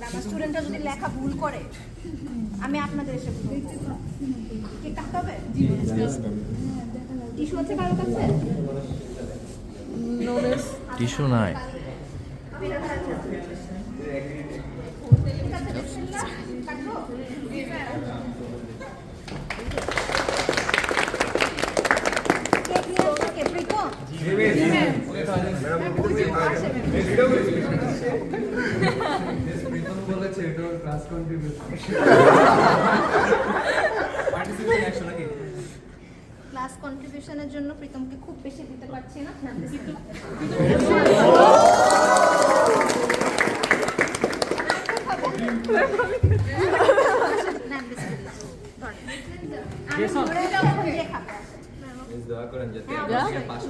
আমার স্টুডেন্টরা যদি লেখা ভুল করে আমি আপনাদের এসে বলবো। কেক কাটতে হবে? টিস্যু আছে কারো কাছে? টিস্যু নাই। ক্লাস কন্ট্রিবিউশনের জন্য প্রীতমকে খুব বেশি দিতে পারছি না। দোয়া করেন যাতে পাস